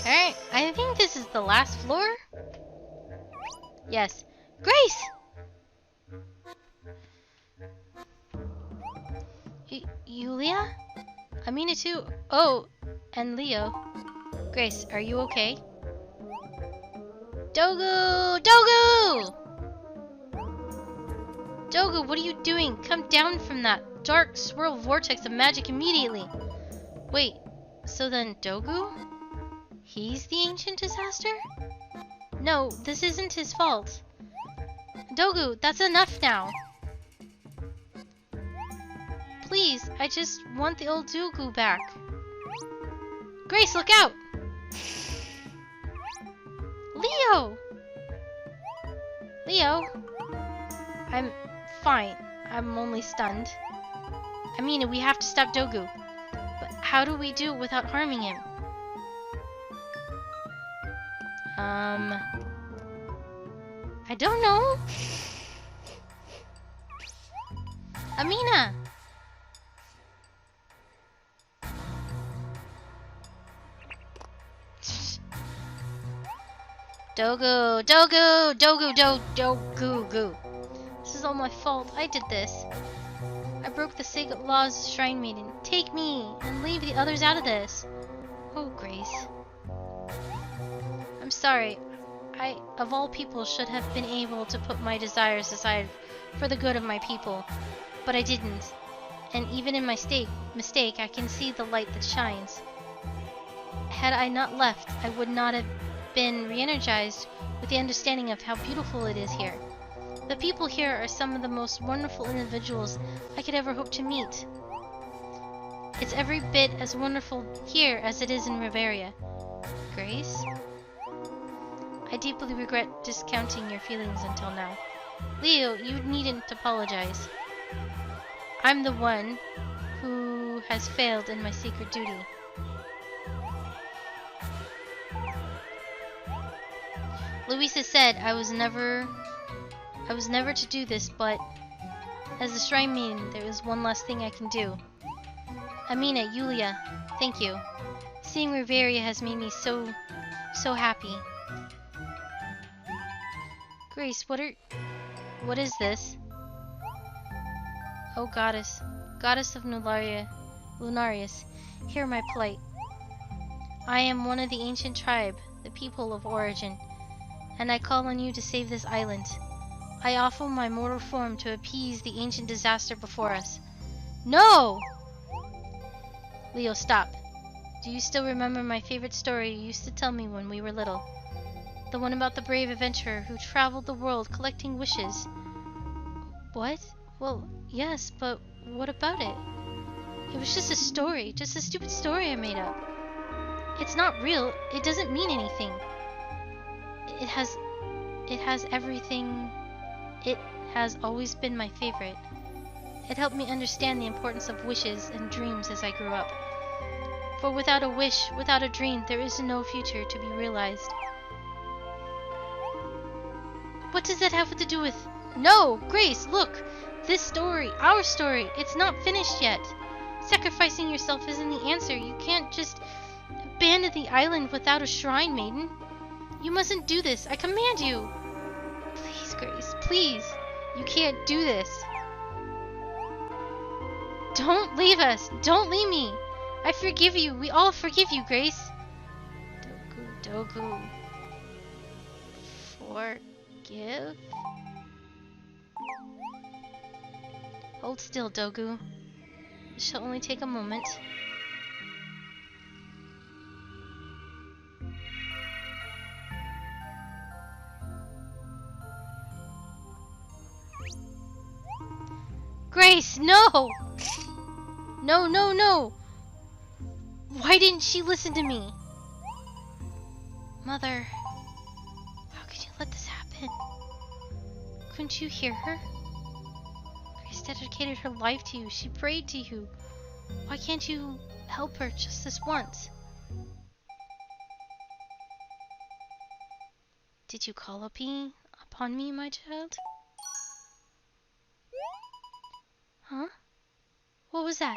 Alright, I think this is the last floor. Yes. Grace! Yulia? Amina too. Oh, and Leo. Grace, are you okay? Dogu! Dogu! Dogu, what are you doing? Come down from that dark swirl vortex of magic immediately. Wait, so then Dogu? He's the ancient disaster? No, this isn't his fault. Dogu, that's enough now. Please, I just want the old Dogu back. Grace, look out! Leo! Leo? I'm fine. I'm only stunned. I mean, we have to stop Dogu. But how do we do it without harming him? I don't know. Amina! Dogu! Dogu! Dogu! Dogu! This is all my fault. I did this. I broke the sacred laws of Shrine Maiden. Take me and leave the others out of this. Oh, Grace. I'm sorry. I, of all people, should have been able to put my desires aside for the good of my people. But I didn't. And even in my mistake, I can see the light that shines. Had I not left, I would not have been re-energized with the understanding of how beautiful it is here. The people here are some of the most wonderful individuals I could ever hope to meet. It's every bit as wonderful here as it is in Riveria. Grace? I deeply regret discounting your feelings until now. Leo, you needn't apologize. I'm the one who has failed in my sacred duty. Louisa said I was never to do this, but as a Shrine Maiden, there is one last thing I can do. Amina, Yulia, thank you. Seeing Riveria has made me so happy. Grace, what is this? Oh goddess of Lunarius, hear my plight. I am one of the ancient tribe, the people of Origin, and I call on you to save this island. I offer my mortal form to appease the ancient disaster before us. No! Leo, stop. Do you still remember my favorite story you used to tell me when we were little? The one about the brave adventurer who traveled the world collecting wishes. What? Well, yes, but what about it? It was just a story, just a stupid story I made up. It's not real, it doesn't mean anything. It has everything. It has always been my favorite. It helped me understand the importance of wishes and dreams as I grew up. For without a wish, without a dream, there is no future to be realized. What does that have to do with... No! Grace, look! This story, our story, it's not finished yet. Sacrificing yourself isn't the answer. You can't just abandon the island without a Shrine Maiden. You mustn't do this. I command you. Please, Grace, please. You can't do this. Don't leave us. Don't leave me. I forgive you. We all forgive you, Grace. Dogu. Forgive? Hold still, Dogu. It shall only take a moment. Grace, no! No, no, no! Why didn't she listen to me? Mother, how could you let this happen? Couldn't you hear her? Grace dedicated her life to you. She prayed to you. Why can't you help her just this once? Did you call upon me, my child? Huh? What was that?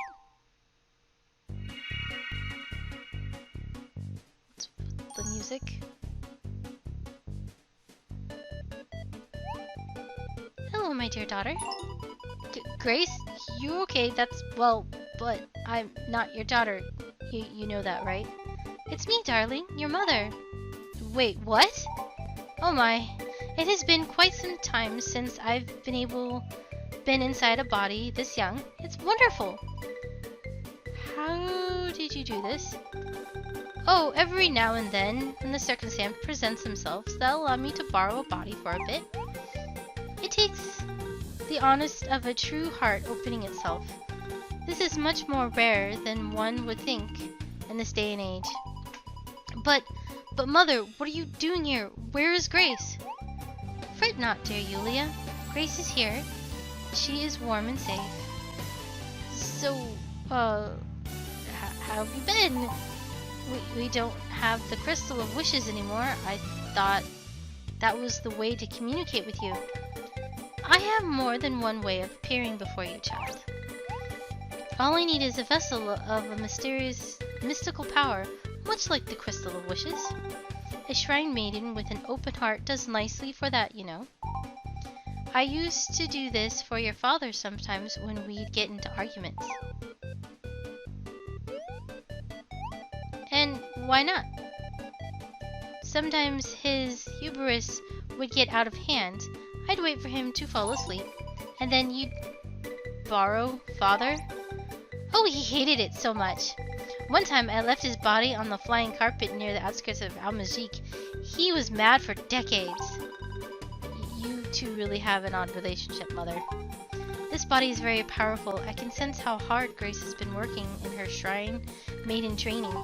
What's with the music. Hello, my dear daughter. Grace, you okay? That's, well, but I'm not your daughter. You know that, right? It's me, darling, your mother. Wait, what? Oh my. It has been quite some time since I've been inside a body this young. It's wonderful. How did you do this? Oh, every now and then, when the circumstance presents themselves, they'll allow me to borrow a body for a bit. It takes the honest of a true heart opening itself. This is much more rare than one would think in this day and age. But mother, what are you doing here? Where is Grace? Fret not, dear Yulia. Grace is here. She is warm and safe. So, how have you been? We don't have the Crystal of Wishes anymore. I thought that was the way to communicate with you. I have more than one way of appearing before you, child. All I need is a vessel of a mysterious, mystical power, much like the Crystal of Wishes. A shrine maiden with an open heart does nicely for that, you know. I used to do this for your father sometimes when we'd get into arguments. And why not? Sometimes his hubris would get out of hand. I'd wait for him to fall asleep, and then you'd borrow father? Oh, he hated it so much. One time I left his body on the flying carpet near the outskirts of Almazik. He was mad for decades. You two really have an odd relationship, mother. This body is very powerful. I can sense how hard Grace has been working in her shrine maiden training.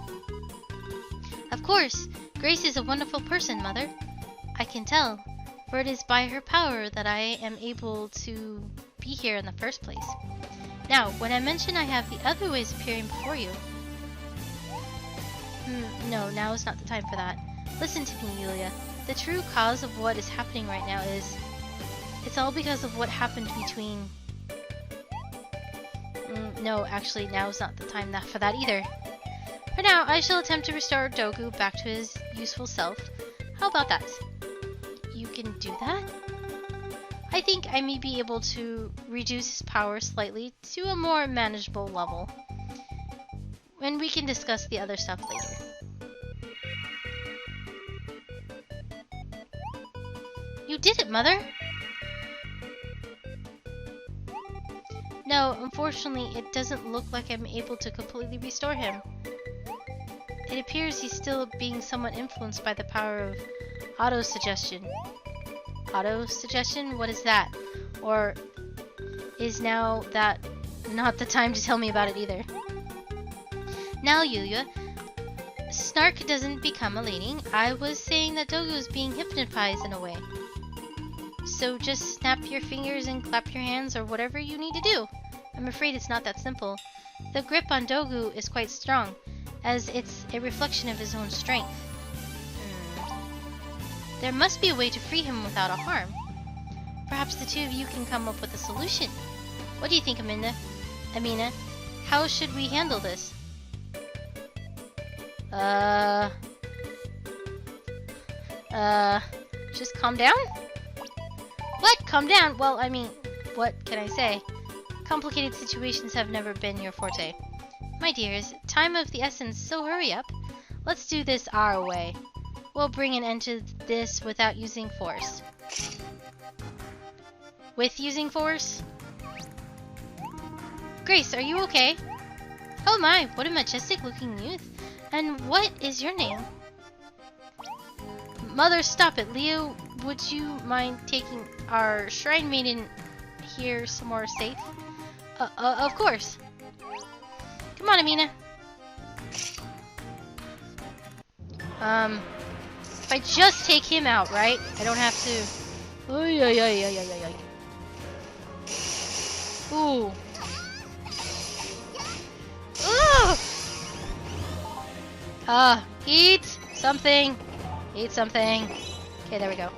Of course, Grace is a wonderful person, mother. I can tell, for it is by her power that I am able to be here in the first place. Now, when I mention I have the other ways appearing before you... no, now is not the time for that. Listen to me, Yulia. The true cause of what is happening right now is... It's all because of what happened between... no, actually, now is not the time for that either. For now, I shall attempt to restore Dogu back to his useful self. How about that? You can do that? I think I may be able to reduce his power slightly to a more manageable level. And we can discuss the other stuff later. You did it, Mother! No, unfortunately, it doesn't look like I'm able to completely restore him. It appears he's still being somewhat influenced by the power of auto-suggestion. Auto-suggestion? What is that? Or is now that not the time to tell me about it either? Now, Yulia, snark doesn't become a lady. I was saying that Dogu is being hypnotized in a way. So just snap your fingers and clap your hands or whatever you need to do. I'm afraid it's not that simple. The grip on Dogu is quite strong, as it's a reflection of his own strength. There must be a way to free him without a harm. Perhaps the two of you can come up with a solution. What do you think, Amina? How should we handle this? Just calm down? What? Calm down? Well, what can I say? Complicated situations have never been your forte. My dears, time of the essence, so hurry up. Let's do this our way. We'll bring an end to this without using force. With using force? Grace, are you okay? Oh my, what a majestic looking youth. And what is your name? Mother, stop it. Leo, would you mind taking our shrine maiden here somewhere safe? Of course. Come on, Amina. If I just take him out, right? I don't have to... Ooh. Ooh! Eat something. Eat something. Okay, there we go.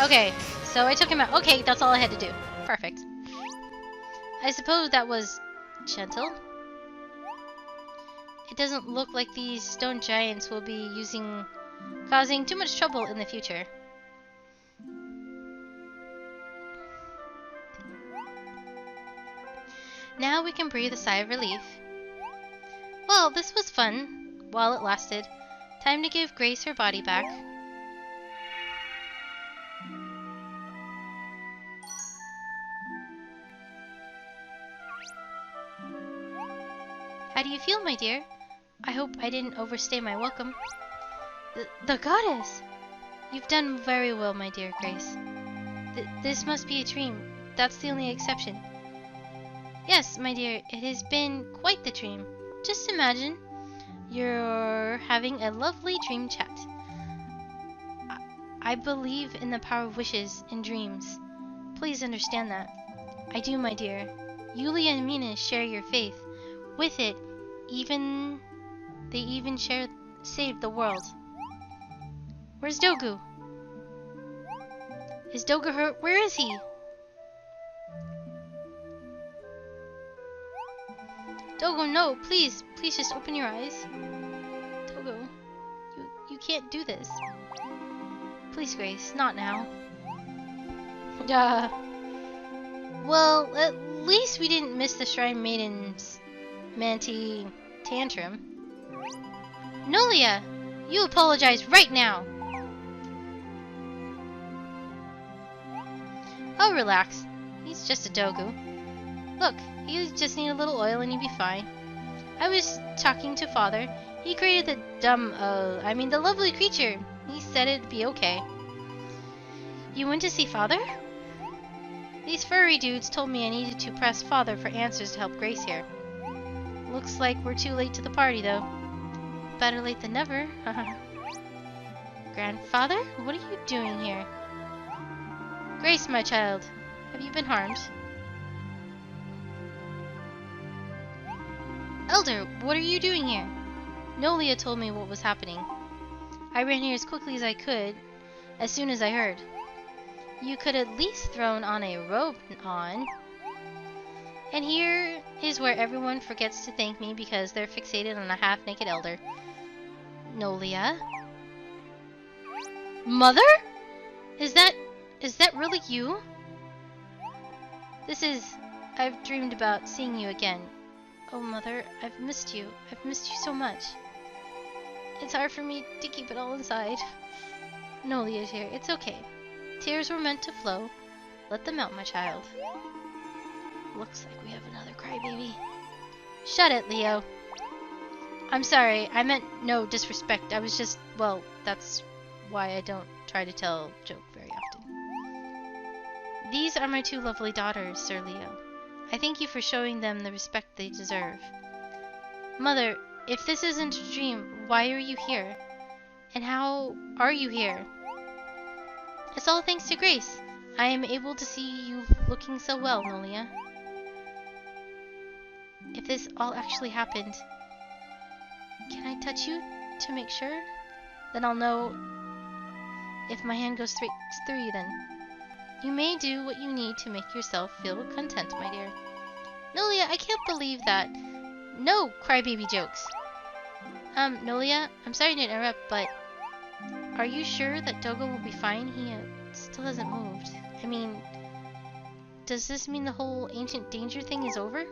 Okay, so I took him out. Okay, that's all I had to do. Perfect. I suppose that was gentle. It doesn't look like these stone giants will be causing too much trouble in the future. Now we can breathe a sigh of relief. Well, this was fun while it lasted. Time to give Grace her body back. How do you feel, my dear? I hope I didn't overstay my welcome. The goddess! You've done very well, my dear Grace. This must be a dream. That's the only exception. Yes, my dear, it has been quite the dream. Just imagine you're having a lovely dream chat. I believe in the power of wishes and dreams. Please understand that. I do, my dear. Yulia and Mina share your faith. With it, they even saved the world. Where's Dogu? Is Dogu hurt? Where is he? Dogu, no, please just open your eyes. Dogu, you can't do this. Please, Grace, not now. Well, at least we didn't miss the Shrine Maiden's Manti tantrum. Nolia, you apologize right now. Oh, relax. He's just a Dogu. Look, you just need a little oil and you'll be fine. I was talking to Father. He created the lovely creature. He said it'd be okay. You went to see Father? These furry dudes told me I needed to press Father for answers to help Grace here. Looks like we're too late to the party, though. Better late than never. Grandfather? What are you doing here? Grace, my child. Have you been harmed? Elder, what are you doing here? Nolia told me what was happening. I ran here as quickly as I could, as soon as I heard. You could at least thrown on a robe on. And here is where everyone forgets to thank me because they're fixated on a half-naked elder. Nolia? Mother? Is that really you? I've dreamed about seeing you again. Oh, Mother, I've missed you. I've missed you so much. It's hard for me to keep it all inside. Nolia's here. It's okay. Tears were meant to flow. Let them out, my child. Looks like we have another crybaby. Shut it, Leo. I'm sorry. I meant no disrespect. I was just, well, that's why I don't try to tell a joke very often. These are my two lovely daughters, Sir Leo. I thank you for showing them the respect they deserve. Mother, if this isn't a dream, why are you here? And how are you here? It's all thanks to Grace. I am able to see you looking so well, Nolia. If this all actually happened, can I touch you to make sure? Then I'll know if my hand goes through you then. You may do what you need to make yourself feel content, my dear. Nolia, I can't believe that. No crybaby jokes. Nolia, I'm sorry to interrupt, but are you sure that Dogo will be fine? He still hasn't moved. I mean, does this mean the whole ancient danger thing is over?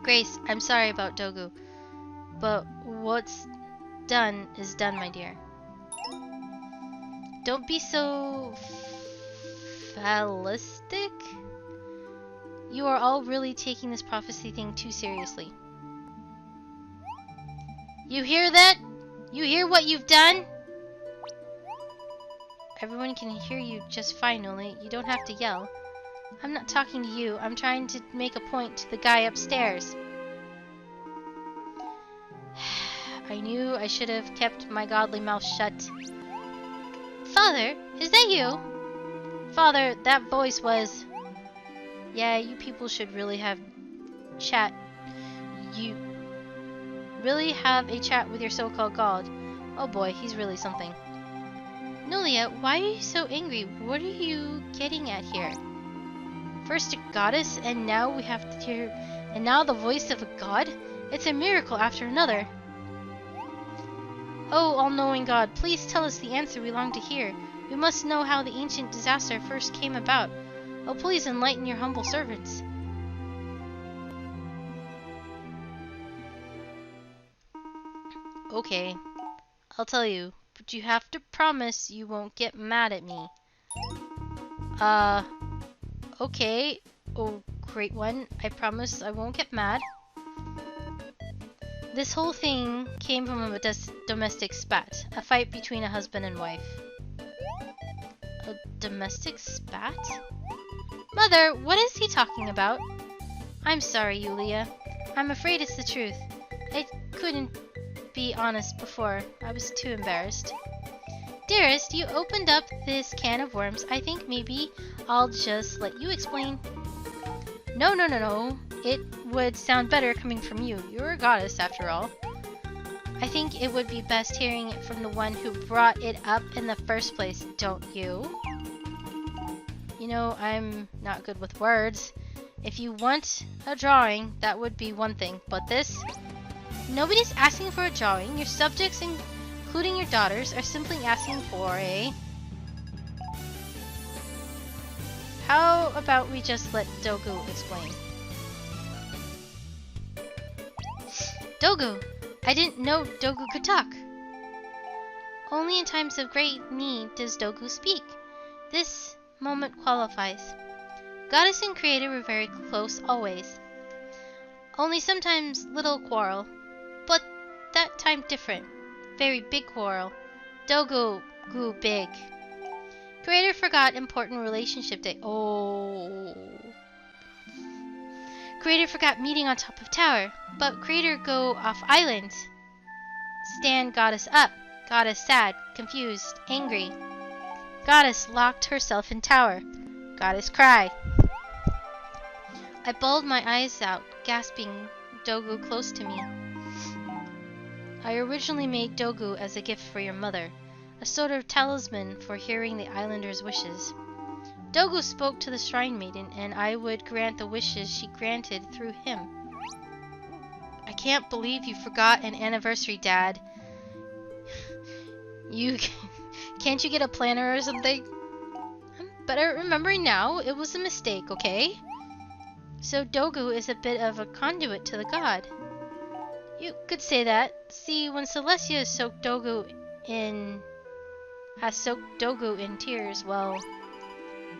Grace, I'm sorry about Dogu, but what's done is done, my dear. Don't be so fatalistic. You are all really taking this prophecy thing too seriously. You hear that? You hear what you've done? Everyone can hear you just fine, Noli. You don't have to yell. I'm not talking to you. I'm trying to make a point to the guy upstairs. I knew I should have kept my godly mouth shut. Father, is that you? Father, that voice was... Yeah, you people should really have chat. You really have a chat with your so-called god. Oh boy, he's really something. Nolia, why are you so angry? What are you getting at here? First a goddess, and now we have to hear... And now the voice of a god? It's a miracle after another. Oh, all-knowing God, please tell us the answer we long to hear. We must know how the ancient disaster first came about. Oh, please enlighten your humble servants. Okay, I'll tell you, but you have to promise you won't get mad at me. Okay. Oh, great one. I promise I won't get mad. This whole thing came from a domestic spat. A fight between a husband and wife. A domestic spat? Mother, what is he talking about? I'm sorry, Yulia. I'm afraid it's the truth. I couldn't be honest before. I was too embarrassed. Dearest, you opened up this can of worms. I think maybe I'll just let you explain. No. It would sound better coming from you. You're a goddess, after all. I think it would be best hearing it from the one who brought it up in the first place, don't you? You know, I'm not good with words. If you want a drawing, that would be one thing. But this? Nobody's asking for a drawing. Your subjects, including your daughters, are simply asking for a... How about we just let Dogu explain? Dogu! I didn't know Dogu could talk. Only in times of great need does Dogu speak. This moment qualifies. Goddess and creator were very close always. Only sometimes little quarrel. But that time different. Very big quarrel. Dogu grew big. Creator forgot important relationship day. Oh. Creator forgot meeting on top of tower. But Creator go off island. Stand Goddess up. Goddess sad, confused, angry. Goddess locked herself in tower. Goddess cry. I bawled my eyes out, gasping Dogu close to me. I originally made Dogu as a gift for your mother, a sort of talisman for hearing the islander's wishes. Dogu spoke to the shrine maiden, and I would grant the wishes she granted through him. I can't believe you forgot an anniversary, Dad. Can't you get a planner or something? I'm better remembering now. It was a mistake, okay? So Dogu is a bit of a conduit to the god. You could say that. See, when Celestia has soaked Dogu in tears, well,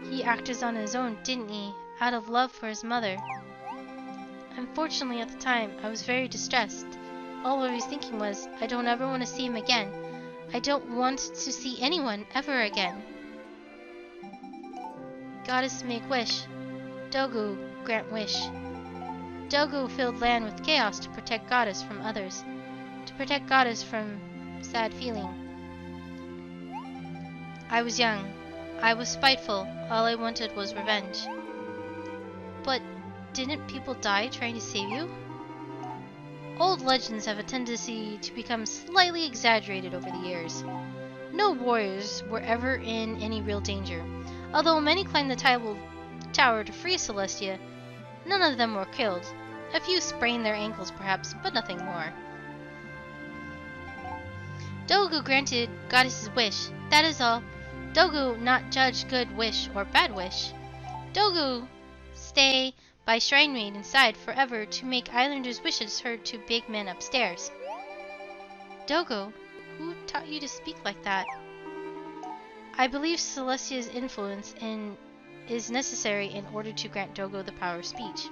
he acted on his own, didn't he? Out of love for his mother. Unfortunately, at the time, I was very distressed. All I was thinking was, I don't ever want to see him again. I don't want to see anyone ever again. Goddess make wish. Dogu grant wish. Dogu filled land with chaos to protect Goddess from others. To protect Goddess from sad feeling. I was young. I was spiteful. All I wanted was revenge. But didn't people die trying to save you? Old legends have a tendency to become slightly exaggerated over the years. No warriors were ever in any real danger. Although many climbed the tower to free Celestia, none of them were killed. A few sprained their ankles perhaps, but nothing more. Dogu granted Goddess's wish, that is all. Dogu not judge good wish or bad wish. Dogu stay by shrine maid inside forever to make islanders' wishes heard to big men upstairs. Dogu, who taught you to speak like that? I believe Celestia's influence is necessary in order to grant Dogu the power of speech.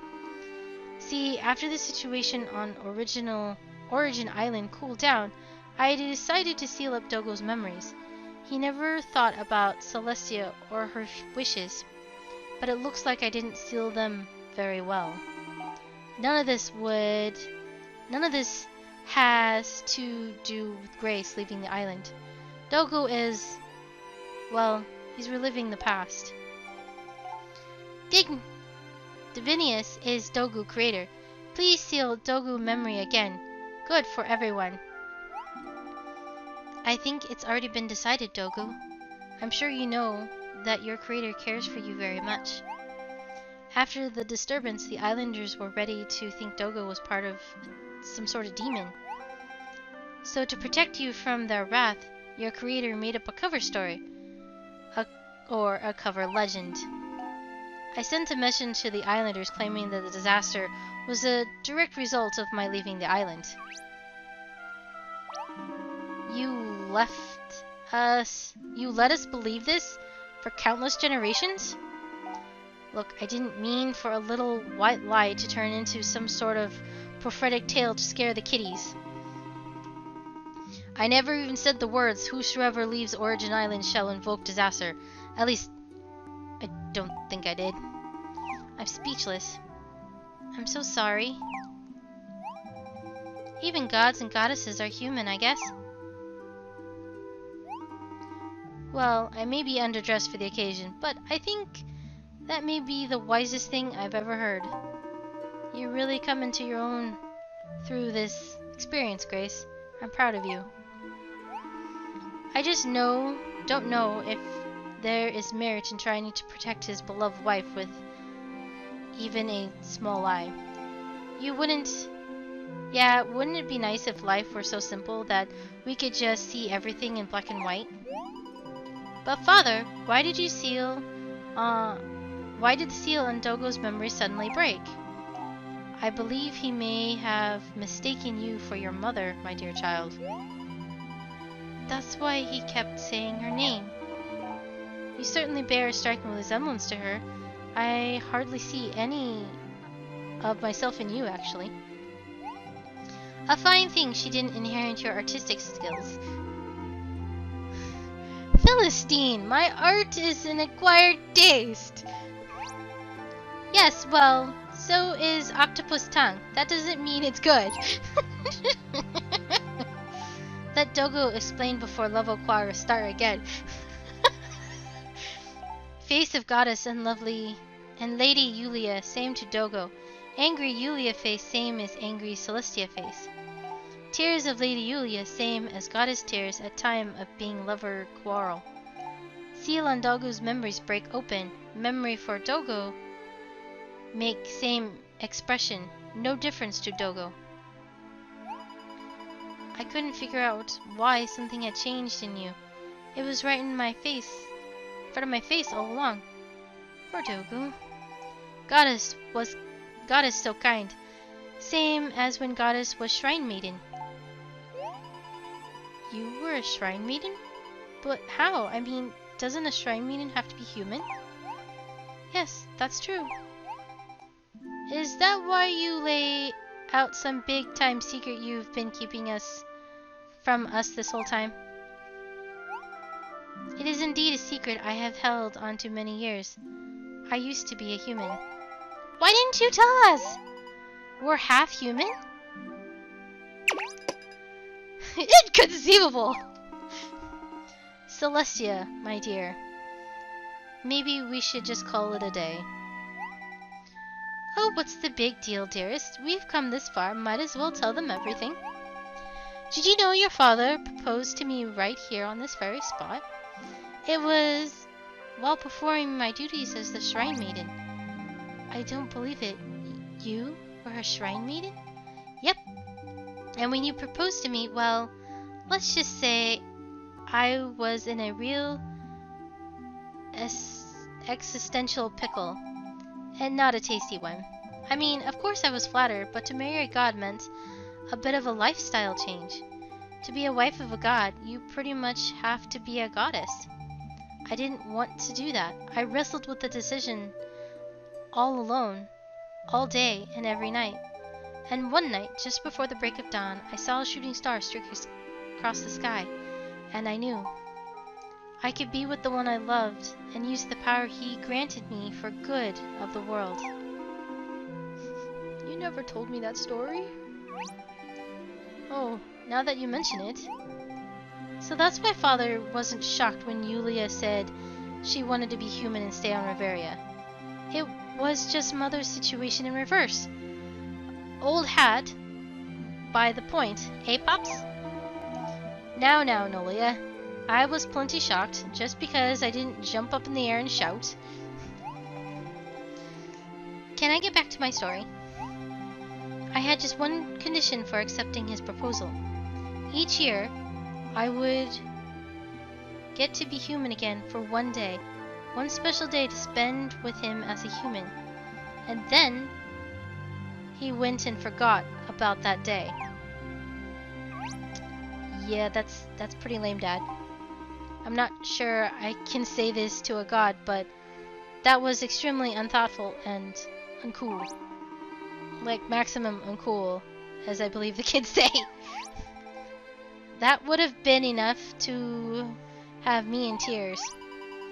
See, after the situation on Origin Island cooled down, I decided to seal up Dogu's memories. He never thought about Celestia or her wishes, but it looks like I didn't seal them very well. None of this has to do with Grace leaving the island. Dogu is, well, he's reliving the past. Divinius is Dogu creator. Please seal Dogu memory again. Good for everyone. I think it's already been decided, Dogu. I'm sure you know that your creator cares for you very much. After the disturbance, the islanders were ready to think Dogu was part of some sort of demon. So to protect you from their wrath, your creator made up a cover story. Or a cover legend. I sent a message to the islanders claiming that the disaster was a direct result of my leaving the island. You let us believe this for countless generations? Look, I didn't mean for a little white lie to turn into some sort of prophetic tale to scare the kiddies. I never even said the words, "Whosoever leaves Origin Island shall invoke disaster." At least, I don't think I did. I'm speechless. I'm so sorry. Even gods and goddesses are human, I guess. Well, I may be underdressed for the occasion, but I think that may be the wisest thing I've ever heard. You really come into your own through this experience, Grace. I'm proud of you. I just don't know if there is merit in trying to protect his beloved wife with even a small lie. Wouldn't it be nice if life were so simple that we could just see everything in black and white? But Father, why did the seal on Dogo's memory suddenly break? I believe he may have mistaken you for your mother, my dear child. That's why he kept saying her name. You certainly bear a striking resemblance to her. I hardly see any of myself in you, actually. A fine thing she didn't inherit your artistic skills. Philistine, my art is an acquired taste. Yes, well, so is octopus tongue. That doesn't mean it's good. Let Dogo explain before level choir start again. Face of goddess and lovely, and Lady Yulia, same to Dogo. Angry Yulia face, same as angry Celestia face. Tears of Lady Yulia, same as goddess tears at time of being lover quarrel. Seal on Dogo's memories break open. Memory for Dogo make same expression. No difference to Dogo. I couldn't figure out why something had changed in you. It was right in my face. In front of my face all along. Poor Dogo. Goddess so kind. Same as when Goddess was Shrine Maiden. You were a Shrine Maiden? But how? I mean, doesn't a Shrine Maiden have to be human? Yes, that's true. Is that why you lay out some big-time secret you've been keeping from us this whole time? It is indeed a secret I have held onto many years. I used to be a human. Why didn't you tell us? We're half human? Inconceivable! Celestia, my dear. Maybe we should just call it a day. Oh, what's the big deal, dearest? We've come this far, might as well tell them everything. Did you know your father proposed to me right here on this very spot? It was while performing my duties as the Shrine Maiden. I don't believe it. You were a Shrine Maiden? Yep. And when you proposed to me, well, let's just say I was in a real existential pickle. And not a tasty one. I mean, of course I was flattered, but to marry a god meant a bit of a lifestyle change. To be a wife of a god, you pretty much have to be a goddess. I didn't want to do that. I wrestled with the decision all alone, all day and every night. And one night, just before the break of dawn, I saw a shooting star streak across the sky, and I knew I could be with the one I loved and use the power he granted me for good of the world. You never told me that story? Oh, now that you mention it. So that's why Father wasn't shocked when Yulia said she wanted to be human and stay on Riveria. It was just Mother's situation in reverse. Old hat by the point, eh, Pops? Now, Nolia. I was plenty shocked, just because I didn't jump up in the air and shout. Can I get back to my story? I had just one condition for accepting his proposal. Each year, I would get to be human again for one day. One special day to spend with him as a human. And then, he went and forgot about that day. Yeah, that's pretty lame, Dad. I'm not sure I can say this to a god, but that was extremely unthoughtful and uncool. Like, maximum uncool, as I believe the kids say. That would have been enough to have me in tears.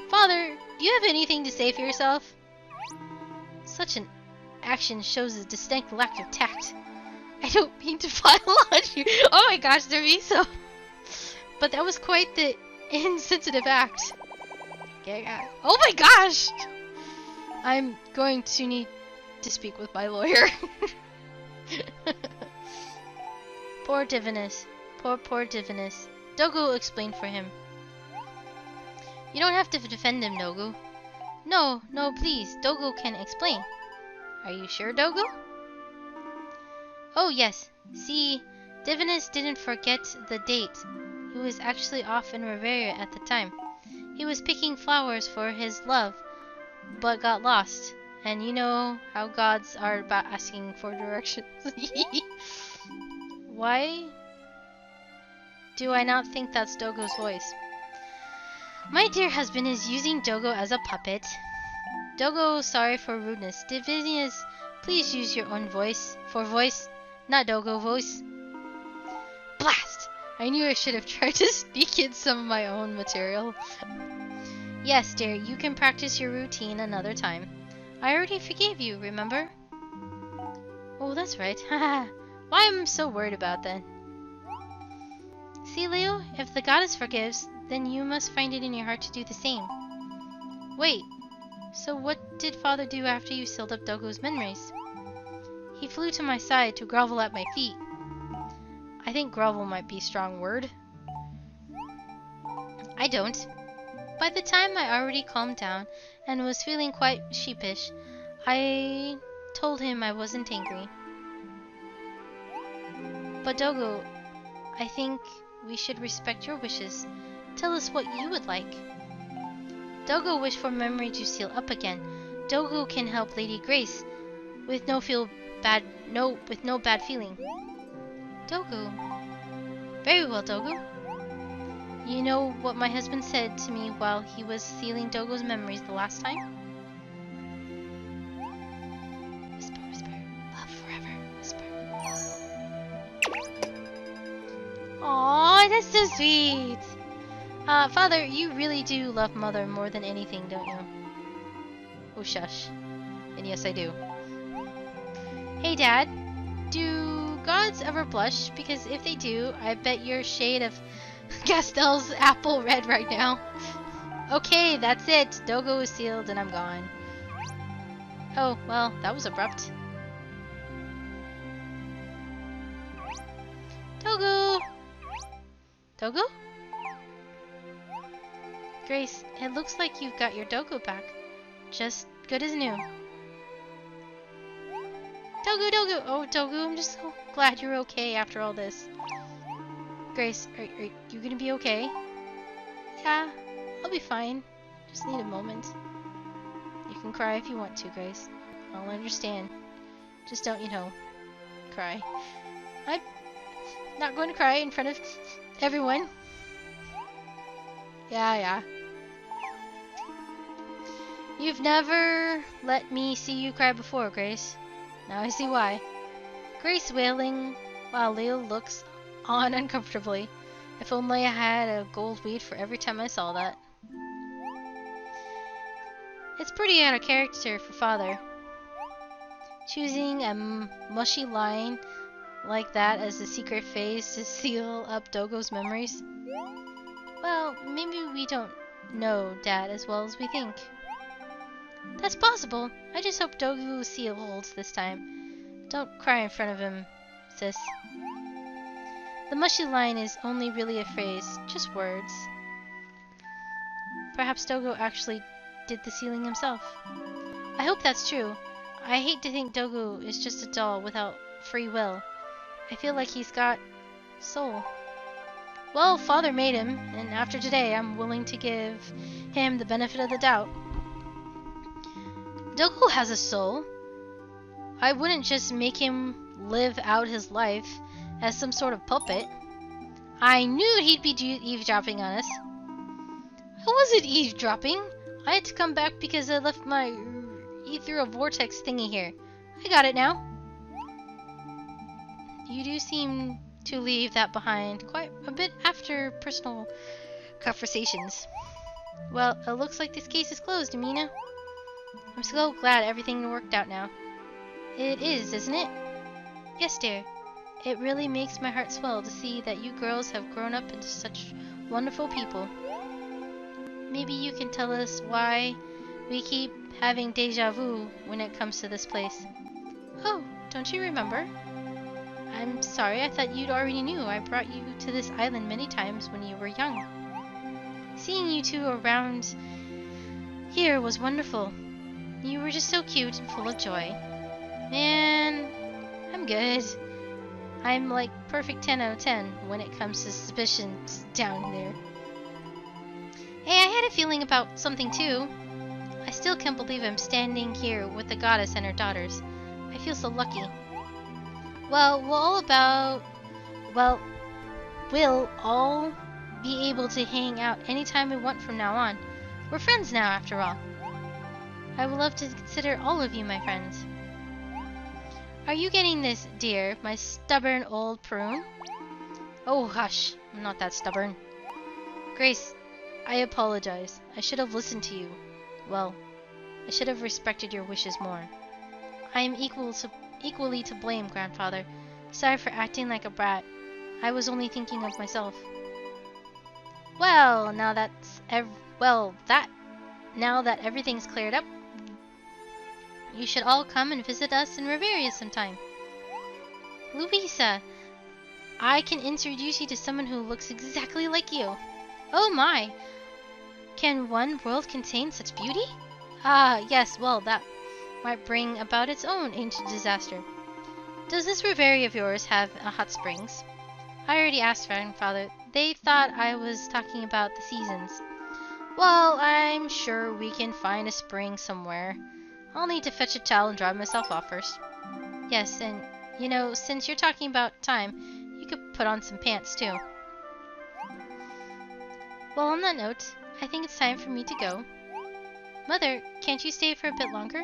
Father, do you have anything to say for yourself? Such an action shows a distinct lack of tact. I don't mean to pile on you. Oh my gosh, Teresa. But that was quite the insensitive act. Oh my gosh! I'm going to need to speak with my lawyer. Poor Divinus. Poor Divinus. Dogo explained for him. You don't have to defend him, Dogo. No, please. Dogo can explain. Are you sure, Dogo? Oh, yes. See, Divinus didn't forget the date. He was actually off in Riveria at the time. He was picking flowers for his love, but got lost. And you know how gods are about asking for directions. Why do I not think that's Dogo's voice? My dear husband is using Dogo as a puppet. Dogo, sorry for rudeness. Divinus, please use your own voice. For voice, not Dogo voice. Blast! I knew I should have tried to speak in some of my own material. Yes, dear, you can practice your routine another time. I already forgave you, remember? Oh, that's right. Haha. Why am I so worried about that? See, Leo, if the goddess forgives, then you must find it in your heart to do the same. Wait, so what did Father do after you sealed up Dogo's memories? He flew to my side to grovel at my feet. I think grovel might be a strong word. I don't. By the time I already calmed down and was feeling quite sheepish, I told him I wasn't angry. But Dogo, I think we should respect your wishes. Tell us what you would like. Dogo wished for memory to seal up again. Dogo can help Lady Grace with no bad feeling. Dogo. Very well, Dogo. You know what my husband said to me while he was sealing Dogo's memories the last time? Whisper, whisper. Love forever. Whisper. Aww, that's so sweet. Father, you really do love Mother more than anything, don't you? Oh, shush. And yes, I do. Hey, Dad. Do gods ever blush? Because if they do, I bet your shade of Gastel's apple red right now. Okay, that's it. Dogo is sealed and I'm gone. Oh, well, that was abrupt. Dogo! Dogo? Grace, it looks like you've got your Dogo back. Just good as new. Dogo, Dogo! Oh, Dogo, I'm just so glad you're okay after all this. Grace, are you gonna be okay? Yeah, I'll be fine. Just need a moment. You can cry if you want to, Grace. I'll understand. Just don't, cry. I'm not going to cry in front of everyone. Yeah. You've never let me see you cry before, Grace. Now I see why. Grace wailing while Leo looks on uncomfortably. If only I had a gold weed for every time I saw that. It's pretty out of character for Father. Choosing a mushy line like that as the secret phase to seal up Dogo's memories. Well, maybe we don't know Dad as well as we think. That's possible. I just hope Dogo's seal holds this time. Don't cry in front of him, sis. The mushy line is only really a phrase, just words. Perhaps Dogo actually did the sealing himself. I hope that's true. I hate to think Dogo is just a doll without free will. I feel like he's got soul. Well, Father made him, and after today, I'm willing to give him the benefit of the doubt. Dogo has a soul. I wouldn't just make him live out his life as some sort of puppet. I knew he'd be eavesdropping on us. I wasn't eavesdropping. I had to come back because I left my ethereal vortex thingy here. I got it now. You do seem to leave that behind quite a bit after personal conversations. Well, it looks like this case is closed, Amina. I'm so glad everything worked out now. It is, isn't it? Yes, dear. It really makes my heart swell to see that you girls have grown up into such wonderful people. Maybe you can tell us why we keep having deja vu when it comes to this place. Oh, don't you remember? I'm sorry, I thought you'd already knew. I brought you to this island many times when you were young. Seeing you two around here was wonderful. You were just so cute and full of joy. Man, I'm good. I'm like perfect 10 out of 10 when it comes to suspicions down there. Hey, I had a feeling about something too. I still can't believe I'm standing here with the goddess and her daughters. I feel so lucky. Well, we'll all be able to hang out anytime we want from now on. We're friends now, after all. I would love to consider all of you my friends. Are you getting this, dear, my stubborn old prune? Oh, hush. I'm not that stubborn. Grace, I apologize. I should have listened to you. Well, I should have respected your wishes more. I am equally to blame, Grandfather. Sorry for acting like a brat. I was only thinking of myself. Well, now that everything's cleared up, you should all come and visit us in Riveria sometime. Louisa, I can introduce you to someone who looks exactly like you. Oh my! Can one world contain such beauty? Ah, yes, well, that might bring about its own ancient disaster. Does this Riveria of yours have hot springs? I already asked Grandfather. They thought I was talking about the seasons. Well, I'm sure we can find a spring somewhere. I'll need to fetch a towel and dry myself off first. Yes, and, you know, since you're talking about time, you could put on some pants, too. Well, on that note, I think it's time for me to go. Mother, can't you stay for a bit longer?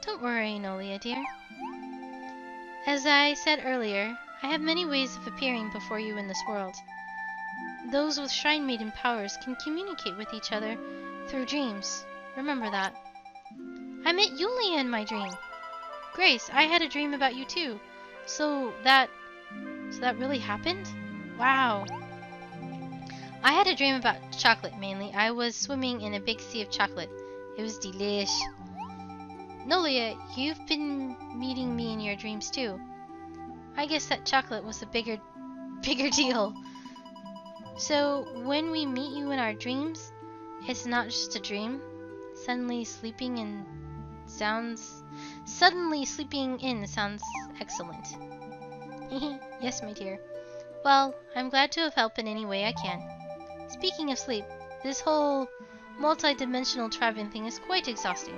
Don't worry, Nolia, dear. As I said earlier, I have many ways of appearing before you in this world. Those with Shrine Maiden powers can communicate with each other through dreams. Remember that. I met Yulia in my dream. Grace, I had a dream about you too. So that really happened? Wow. I had a dream about chocolate mainly. I was swimming in a big sea of chocolate. It was delish. Nolia, you've been meeting me in your dreams too. I guess that chocolate was a bigger deal. So when we meet you in our dreams, it's not just a dream. Suddenly sleeping in sounds excellent. Yes, my dear. Well, I'm glad to have helped in any way I can. Speaking of sleep, this whole multi-dimensional traveling thing is quite exhausting.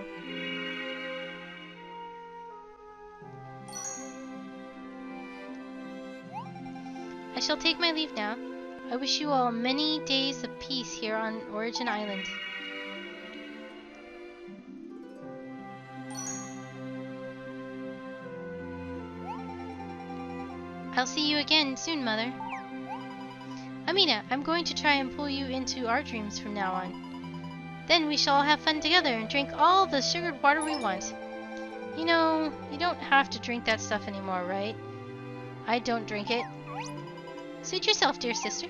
I shall take my leave now. I wish you all many days of peace here on Origin Island. I'll see you again soon, Mother. Amina, I'm going to try and pull you into our dreams from now on. Then we shall all have fun together and drink all the sugared water we want. You know, you don't have to drink that stuff anymore, right? I don't drink it. Suit yourself, dear sister.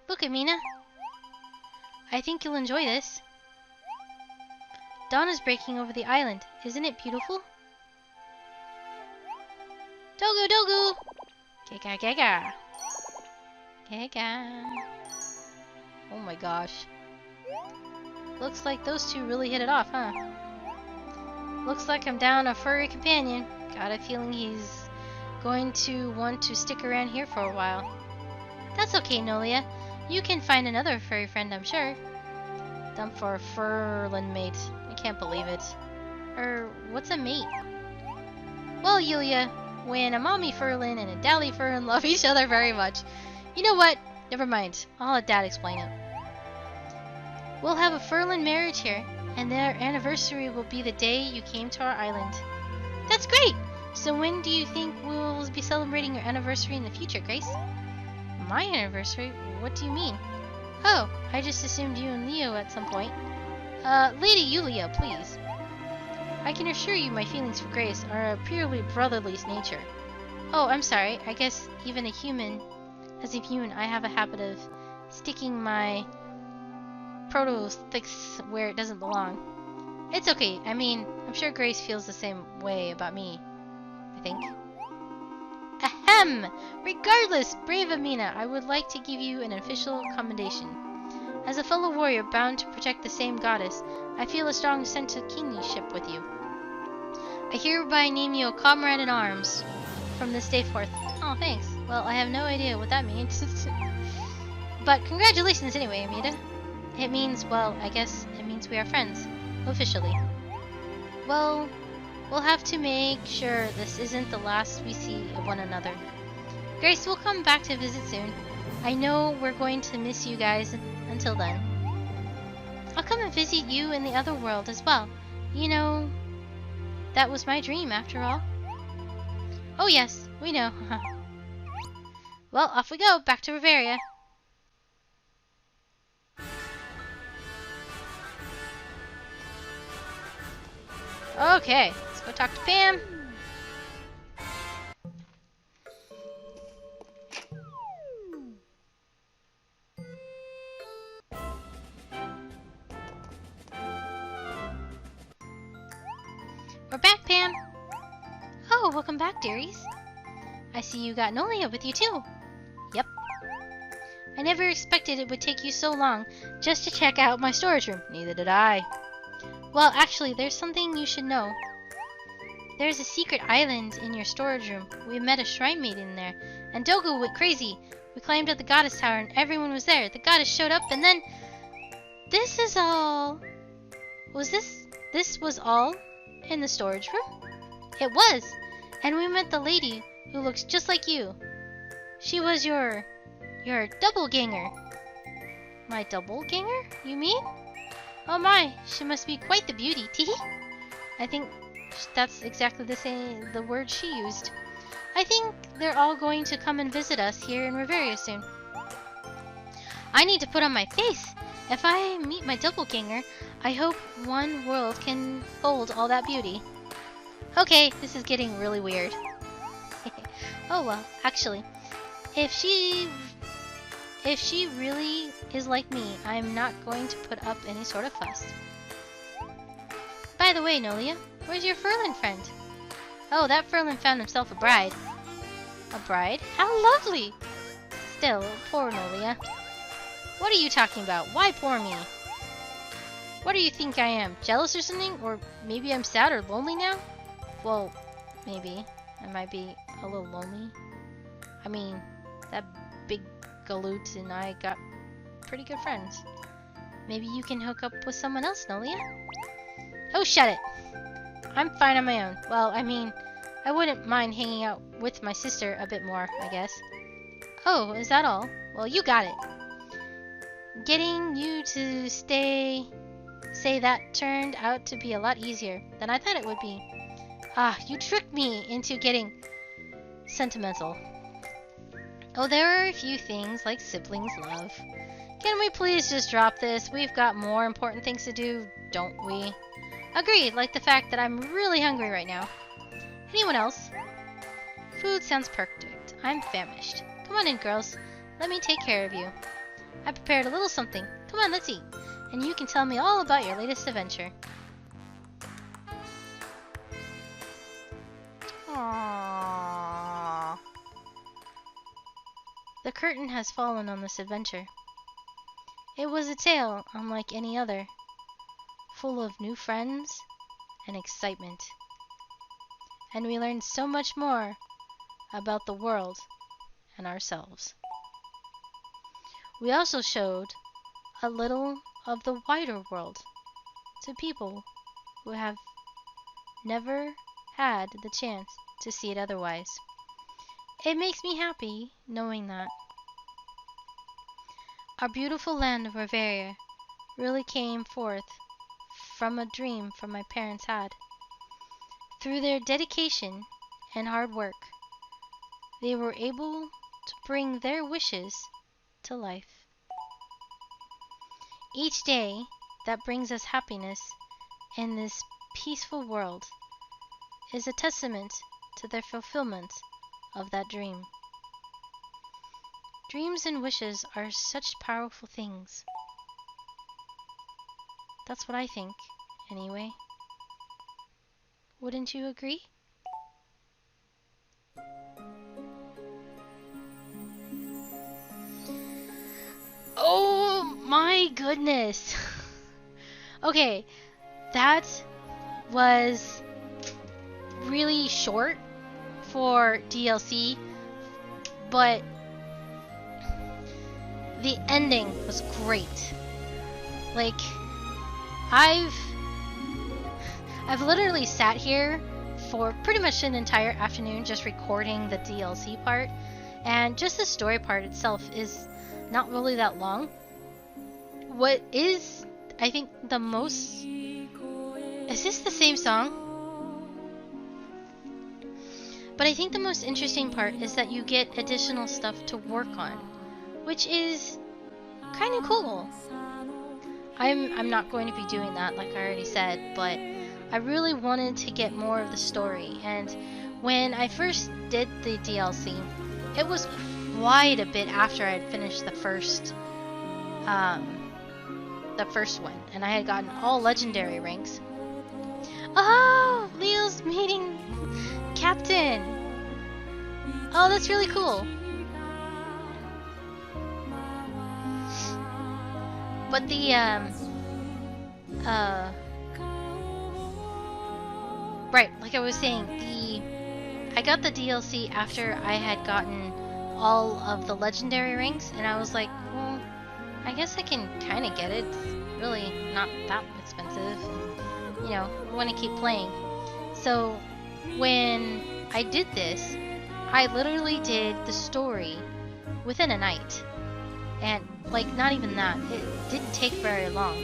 Look, Amina. I think you'll enjoy this. Dawn is breaking over the island. Isn't it beautiful? Dogu dogu! Gaga gaga! Gaga! Oh my gosh. Looks like those two really hit it off, huh? Looks like I'm down a furry companion. Got a feeling he's going to want to stick around here for a while. That's okay, Nolia. You can find another furry friend, I'm sure. Dump for a furlin mate. I can't believe it. What's a mate? Well, Yulia, when a mommy furlin and a daddy furlin love each other very much. You know what? Never mind. I'll let Dad explain it. We'll have a furlin marriage here, and their anniversary will be the day you came to our island. That's great! So when do you think we'll be celebrating your anniversary in the future, Grace? My anniversary? What do you mean? Oh, I just assumed you and Leo at some point. Lady Yulia, please. I can assure you my feelings for Grace are a purely brotherly nature. Oh, I'm sorry. I guess even as a human, I have a habit of sticking my proto-sticks where it doesn't belong. It's okay. I mean, I'm sure Grace feels the same way about me. I think. Ahem! Regardless, brave Amina, I would like to give you an official commendation. As a fellow warrior bound to protect the same goddess, I feel a strong sense of kinship with you. I hereby name you a comrade in arms from this day forth. Oh, thanks. Well, I have no idea what that means. But congratulations anyway, Amina. It means, well, I guess it means we are friends. Officially. Well, we'll have to make sure this isn't the last we see of one another. Grace will come back to visit soon. I know we're going to miss you guys until then. I'll come and visit you in the other world as well. You know, that was my dream after all. Oh yes, we know. Well, off we go, back to Bavaria. Okay, let's go talk to Pam. We're back, Pam. Oh, welcome back, dearies. I see you got Nolia with you too. Yep. I never expected it would take you so long just to check out my storage room. Neither did I. Well, actually, there's something you should know. There's a secret island in your storage room. We met a shrine maiden there, and Dogo went crazy. We climbed up the goddess tower and everyone was there. The goddess showed up and then... This is all... This was all in the storage room? It was. And we met the lady who looks just like you. She was your doppelganger. My doppelganger, you mean? Oh my, she must be quite the beauty, teehee. I think that's exactly the word she used. I think they're all going to come and visit us here in Bavaria soon. I need to put on my face. If I meet my doppelganger, I hope one world can hold all that beauty. Okay, this is getting really weird. Oh well, actually, if she really is like me, I'm not going to put up any sort of fuss. By the way, Nolia, where's your Furlin friend? Oh, that Furlin found himself a bride. A bride? How lovely! Still, poor Nolia. What are you talking about? Why poor me? What do you think I am? Jealous or something? Or maybe I'm sad or lonely now? Well, maybe. I might be a little lonely. I mean, that big galoot and I got pretty good friends. Maybe you can hook up with someone else, Nolia? Oh, shut it! I'm fine on my own. Well, I mean, I wouldn't mind hanging out with my sister a bit more, I guess. Oh, is that all? Well, you got it. Getting you to say that turned out to be a lot easier than I thought it would be. Ah, you tricked me into getting sentimental. Oh, there are a few things like siblings love. Can we please just drop this? We've got more important things to do, don't we? Agreed, like the fact that I'm really hungry right now. Anyone else? Food sounds perfect. I'm famished. Come on in, girls. Let me take care of you. I prepared a little something. Come on, let's eat. And you can tell me all about your latest adventure. Aww. The curtain has fallen on this adventure. It was a tale unlike any other, full of new friends and excitement. And we learned so much more about the world and ourselves. We also showed a little of the wider world to people who have never had the chance to see it otherwise. It makes me happy knowing that. Our beautiful land of Bavaria really came forth from a dream from my parents had. Through their dedication and hard work, they were able to bring their wishes to life. Each day that brings us happiness in this peaceful world is a testament to their fulfillment of that dream. Dreams and wishes are such powerful things. That's what I think, anyway. Wouldn't you agree? Oh my goodness! Okay, that was really short for DLC, but the ending was great. Like, I've literally sat here for pretty much an entire afternoon just recording the DLC part, and just the story part itself is not really that long. What is, I think, the most... Is this the same song? But I think the most interesting part is that you get additional stuff to work on, which is kind of cool. I'm not going to be doing that, like I already said, but I really wanted to get more of the story, and when I first did the DLC, it was quite a bit after I had finished the first one, and I had gotten all legendary ranks. Oh, Leo's meeting Captain. Oh, that's really cool. But the right, like I was saying, I got the DLC after I had gotten all of the legendary ranks, and I was like, well, I guess I can kind of get it. It's really not that expensive, and, you know, I want to keep playing. So when I did this, I literally did the story within a night, and like not even that. It didn't take very long.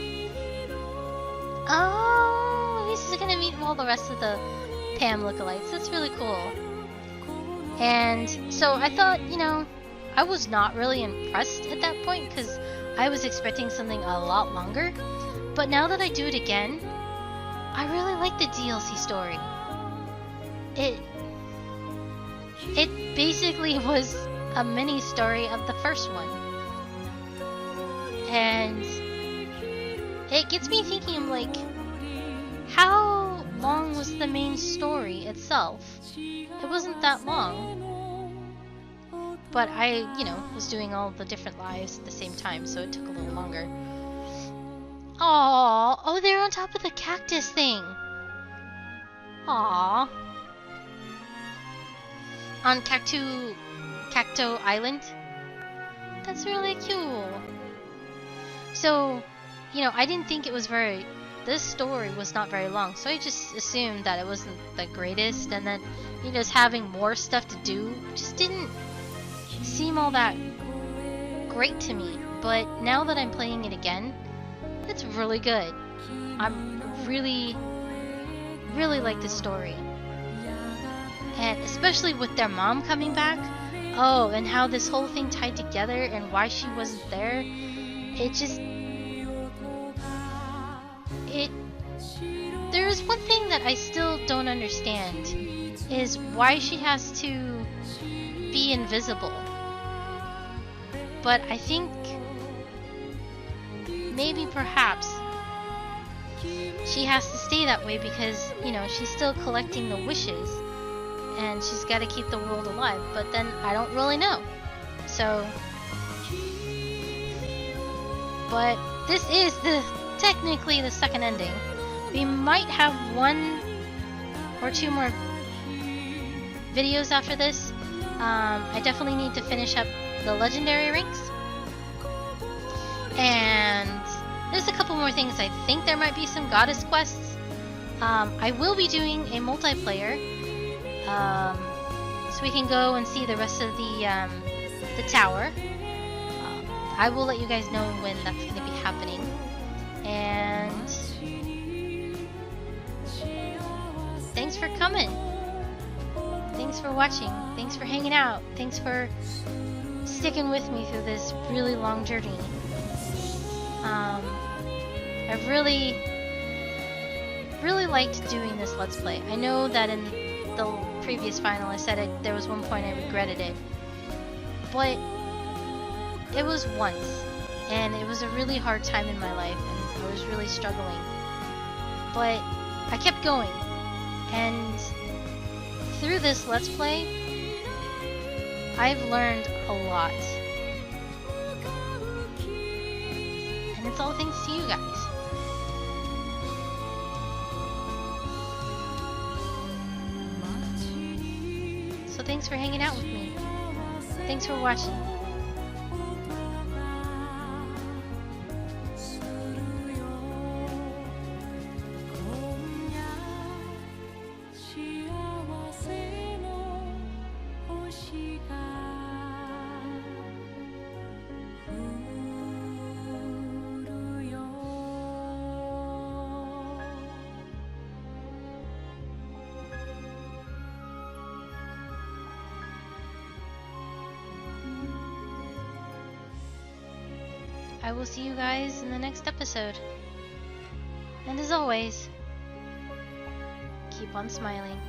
Oh, he's gonna meet all the rest of the Pam lookalikes. That's really cool. And so I thought, you know, I was not really impressed at that point because I was expecting something a lot longer. But now that I do it again, I really like the DLC story. It basically was a mini story of the first one. And it gets me thinking, I'm like, how long was the main story itself? It wasn't that long. But I, you know, was doing all the different lives at the same time, so it took a little longer. Aww, oh, they're on top of the cactus thing. Aww. On Cacto Island. That's really cool. So, you know, I didn't think it was this story was not very long, so I just assumed that it wasn't the greatest, and then, you know, just having more stuff to do just didn't seem all that great to me. But now that I'm playing it again, it's really good. I'm really like the story. And especially with their mom coming back, oh, and how this whole thing tied together and why she wasn't there, there's one thing that I still don't understand, is why she has to be invisible. But I think maybe perhaps she has to stay that way because, you know, she's still collecting the wishes and she's got to keep the world alive. But then I don't really know. So, But this is technically the second ending. We might have 1 or 2 more videos after this. I definitely need to finish up the legendary ranks. And there's a couple more things. I think there might be some goddess quests. I will be doing a multiplayer, so we can go and see the rest of the tower. I will let you guys know when that's going to be happening. And thanks for coming. Thanks for watching. Thanks for hanging out. Thanks for sticking with me through this really long journey. I've really liked doing this Let's Play. I know that in the previous final I said there was one point I regretted it. But it was once. And it was a really hard time in my life. And I was really struggling. But I kept going. And through this Let's Play, I've learned a lot. And it's all thanks to you guys. So thanks for hanging out with me. Thanks for watching. I will see you guys in the next episode. And as always, keep on smiling.